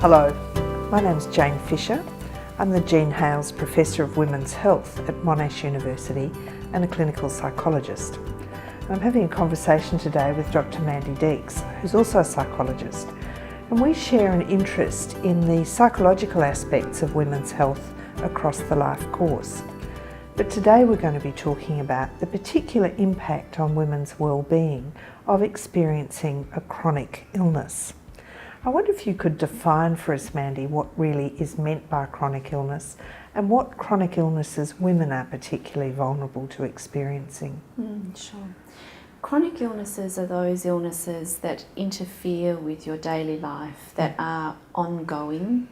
Hello, my name's Jane Fisher. I'm the Jean Hales Professor of Women's Health at Monash University and a clinical psychologist. I'm having a conversation today with Dr. Mandy Deeks, who's also a psychologist, and we share an interest in the psychological aspects of women's health across the life course. But today we're going to be talking about the particular impact on women's well-being of experiencing a chronic illness. I wonder if you could define for us, Mandy, what really is meant by chronic illness and what chronic illnesses women are particularly vulnerable to experiencing. Sure. Chronic illnesses are those illnesses that interfere with your daily life, that are ongoing,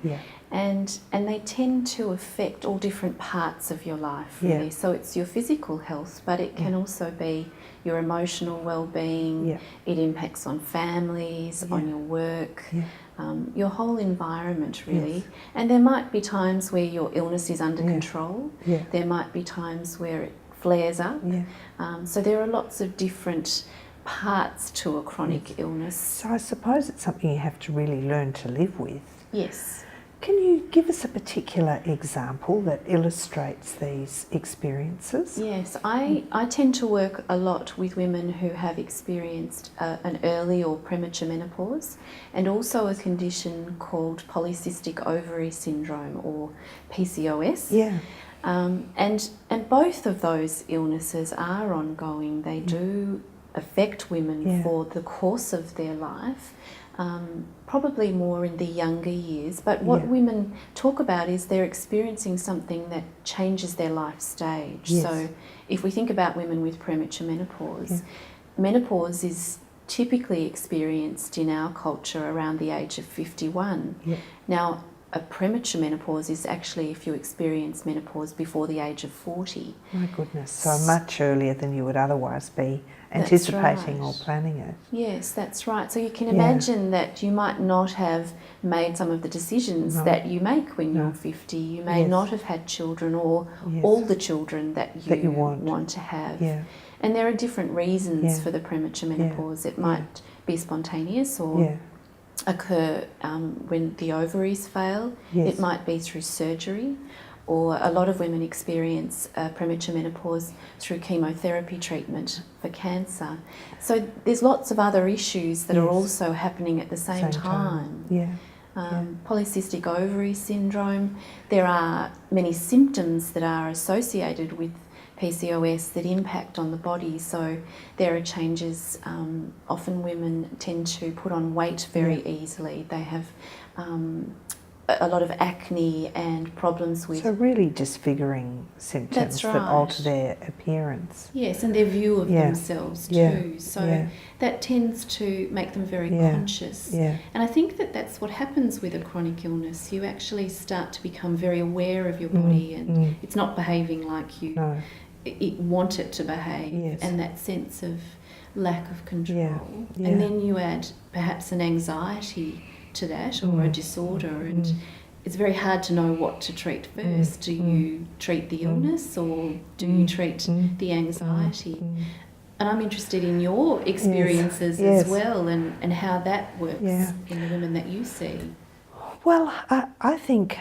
and they tend to affect all different parts of your life, really. So it's your physical health, but it can also be your emotional well-being. It impacts on families, on your work, your whole environment, really. And there might be times where your illness is under control. There might be times where it flares up. So there are lots of different parts to a chronic illness. So I suppose it's something you have to really learn to live with. Yes. Can you give us a particular example that illustrates these experiences? Yes, I tend to work a lot with women who have experienced an early or premature menopause, and also a condition called polycystic ovary syndrome, or PCOS. And both of those illnesses are ongoing. They do affect women for the course of their life. Probably more in the younger years, but what women talk about is they're experiencing something that changes their life stage. So if we think about women with premature menopause, menopause is typically experienced in our culture around the age of 51. Now, a premature menopause is actually if you experience menopause before the age of 40. My goodness, so much earlier than you would otherwise be anticipating or planning it. Yes, that's right. So you can imagine that you might not have made some of the decisions that you make when you're 50. You may not have had children or all the children that you want to have. And there are different reasons for the premature menopause. It might be spontaneous or occur when the ovaries fail. It might be through surgery, or a lot of women experience premature menopause through chemotherapy treatment for cancer. So there's lots of other issues that are also happening at the same time. Polycystic ovary syndrome, there are many symptoms that are associated with PCOS that impact on the body. So there are changes. Often women tend to put on weight very easily. They have a lot of acne and problems with... So really disfiguring symptoms that alter their appearance. Yes, and their view of themselves too. So that tends to make them very conscious. And I think that that's what happens with a chronic illness. You actually start to become very aware of your body, and it's not behaving like you want it to behave, and that sense of lack of control. And then you add perhaps an anxiety to that, or a disorder, and it's very hard to know what to treat first. Do you treat the illness, or do you treat the anxiety? And I'm interested in your experiences as well, and how that works in the women that you see. Well, I think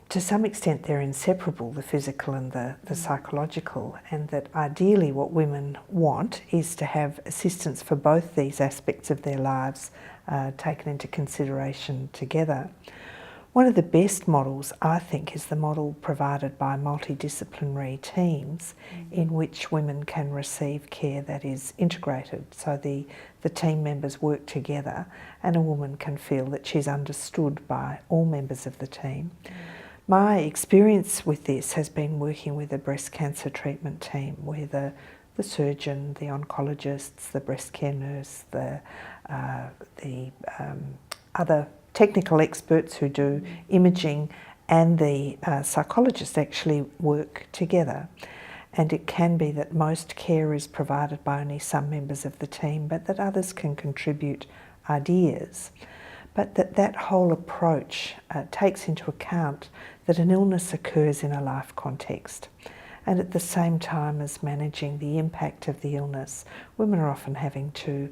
to some extent they're inseparable, the physical and the psychological, and that ideally what women want is to have assistance for both these aspects of their lives taken into consideration together. One of the best models, I think, is the model provided by multidisciplinary teams in which women can receive care that is integrated. So the team members work together and a woman can feel that she's understood by all members of the team. My experience with this has been working with a breast cancer treatment team where the surgeon, the oncologists, the breast care nurse, the other technical experts who do imaging, and the psychologist actually work together. And it can be that most care is provided by only some members of the team, but that others can contribute ideas. But that whole approach takes into account that an illness occurs in a life context, And at the same time as managing the impact of the illness, women are often having to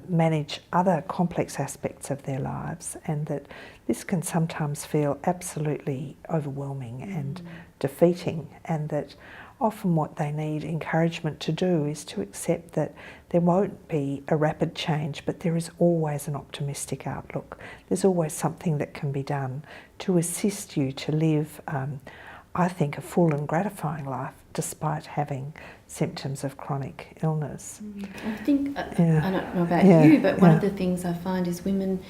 manage other complex aspects of their lives, and that this can sometimes feel absolutely overwhelming and defeating, and that often what they need encouragement to do is to accept that there won't be a rapid change, but there is always an optimistic outlook. There's always something that can be done to assist you to live, I think, a full and gratifying life despite having symptoms of chronic illness. I think, I don't know about you, but one of the things I find is women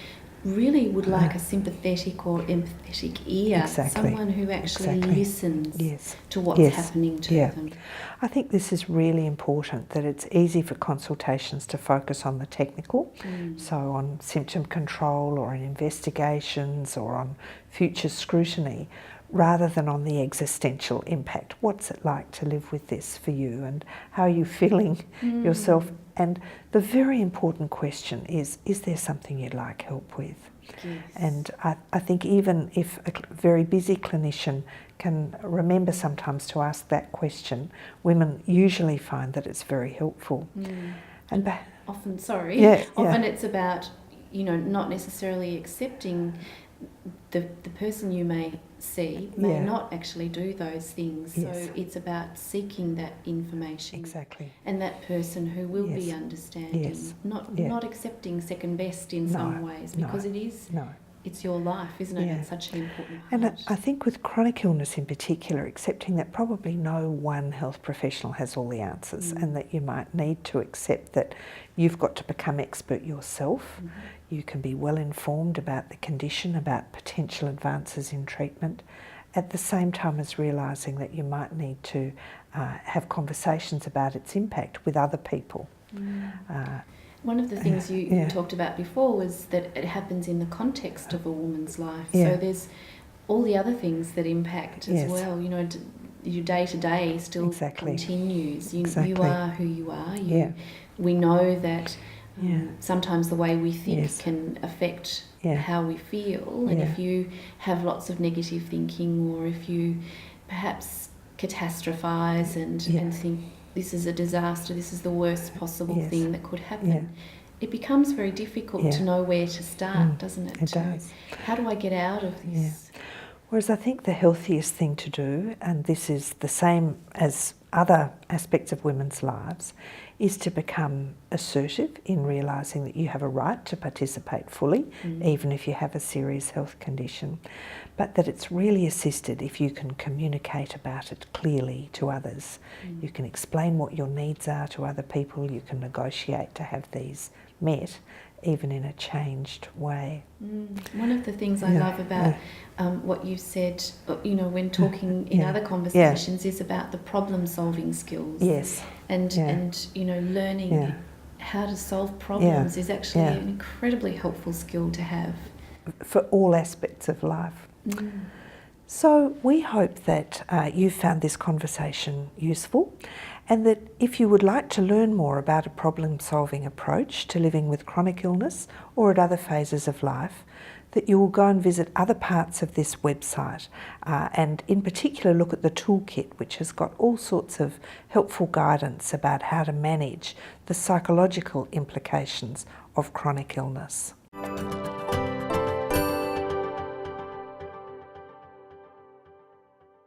really would like a sympathetic or empathetic ear, someone who actually listens to what's happening to them. I think this is really important, that it's easy for consultations to focus on the technical, so on symptom control or on investigations or on future scrutiny, rather than on the existential impact. What's it like to live with this for you, and how are you feeling yourself? And the very important question is there something you'd like help with? Yes. And I think even if a very busy clinician can remember sometimes to ask that question, women usually find that it's very helpful. And often, it's about, not necessarily accepting the person you may see may not actually do those things. So it's about seeking that information. Exactly. And that person who will be understanding, not accepting second best in some ways, because it's your life, isn't it? It's such an important part. And I think with chronic illness in particular, accepting that probably no one health professional has all the answers, and that you might need to accept that you've got to become expert yourself. You can be well informed about the condition, about potential advances in treatment, at the same time as realising that you might need to have conversations about its impact with other people. One of the things you talked about before was that it happens in the context of a woman's life. So there's all the other things that impact as well. Your day-to-day still continues. You are who you are. We know that sometimes the way we think can affect how we feel. And if you have lots of negative thinking, or if you perhaps catastrophise and think, this is a disaster, this is the worst possible thing that could happen, it becomes very difficult to know where to start, doesn't it? It does. How do I get out of this? Whereas I think the healthiest thing to do, and this is the same as other aspects of women's lives, is to become assertive in realising that you have a right to participate fully, even if you have a serious health condition, but that it's really assisted if you can communicate about it clearly to others. You can explain what your needs are to other people, you can negotiate to have these met, even in a changed way. One of the things I love about what you've said, when talking in other conversations, is about the problem-solving skills. And learning how to solve problems is actually an incredibly helpful skill to have. For all aspects of life. So we hope that you found this conversation useful, and that if you would like to learn more about a problem-solving approach to living with chronic illness or at other phases of life, that you will go and visit other parts of this website, and in particular look at the toolkit, which has got all sorts of helpful guidance about how to manage the psychological implications of chronic illness.